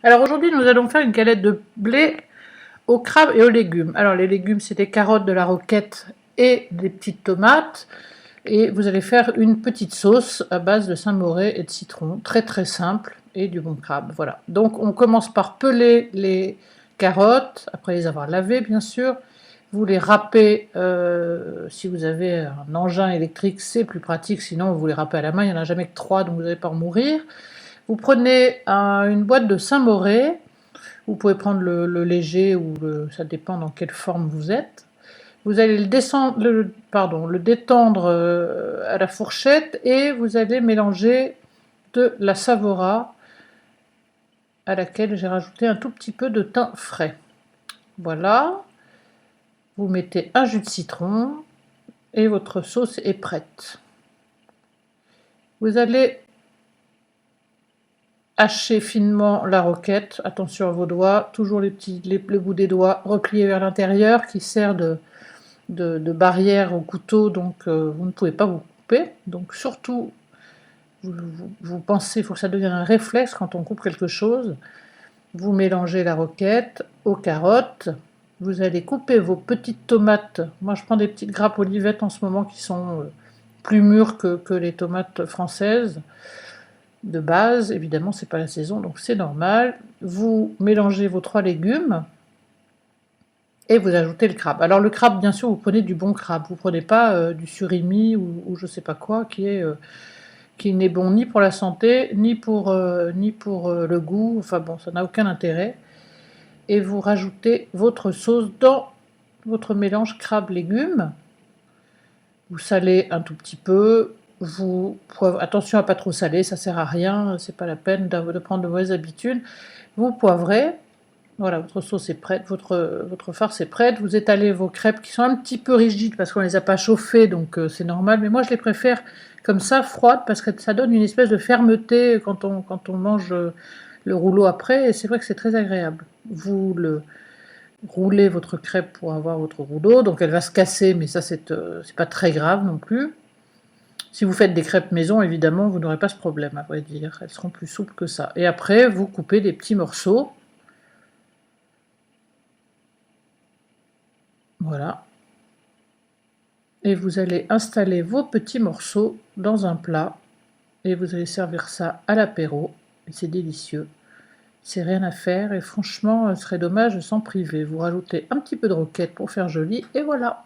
Alors aujourd'hui, nous allons faire une galette de blé aux crabes et aux légumes. Alors les légumes, c'est des carottes, de la roquette et des petites tomates. Et vous allez faire une petite sauce à base de Saint-Moré et de citron, très très simple, et du bon crabe. Voilà. Donc on commence par peler les carottes, après les avoir lavées bien sûr. Vous les râpez, si vous avez un engin électrique, c'est plus pratique, sinon vous les râpez à la main, il n'y en a jamais que 3, donc vous n'allez pas en mourir. Vous prenez une boîte de Saint-Moré, vous pouvez prendre le léger ou ça dépend dans quelle forme vous êtes. Vous allez le détendre à la fourchette et vous allez mélanger de la Savora à laquelle j'ai rajouté un tout petit peu de thym frais. Voilà, vous mettez un jus de citron et votre sauce est prête. Vous allez hachez finement la roquette, attention à vos doigts, toujours le bout des doigts repliés vers l'intérieur qui sert de barrière au couteau, donc vous ne pouvez pas vous couper. Donc surtout, vous pensez, il faut que ça devienne un réflexe quand on coupe quelque chose. Vous mélangez la roquette aux carottes, vous allez couper vos petites tomates. Moi je prends des petites grappes olivettes en ce moment qui sont plus mûres que les tomates françaises. De base, évidemment, c'est pas la saison, donc c'est normal. Vous mélangez vos 3 légumes et vous ajoutez le crabe. Alors le crabe, bien sûr, vous prenez du bon crabe. Vous prenez pas du surimi ou je sais pas quoi qui n'est bon ni pour la santé ni pour le goût. Enfin bon, ça n'a aucun intérêt. Et vous rajoutez votre sauce dans votre mélange crabe-légumes. Vous salez un tout petit peu. Attention à pas trop saler, ça sert à rien, c'est pas la peine de prendre de mauvaises habitudes. Vous poivrez, voilà, votre sauce est prête, votre farce est prête. Vous étalez vos crêpes qui sont un petit peu rigides parce qu'on les a pas chauffées, donc c'est normal. Mais moi je les préfère comme ça, froides, parce que ça donne une espèce de fermeté quand on mange le rouleau après, et c'est vrai que c'est très agréable. Vous roulez votre crêpe pour avoir votre rouleau, donc elle va se casser, mais ça c'est pas très grave non plus. Si vous faites des crêpes maison, évidemment, vous n'aurez pas ce problème, à vrai dire. Elles seront plus souples que ça. Et après, vous coupez des petits morceaux. Voilà. Et vous allez installer vos petits morceaux dans un plat. Et vous allez servir ça à l'apéro. Et c'est délicieux. C'est rien à faire. Et franchement, ce serait dommage de s'en priver. Vous rajoutez un petit peu de roquette pour faire joli. Et voilà.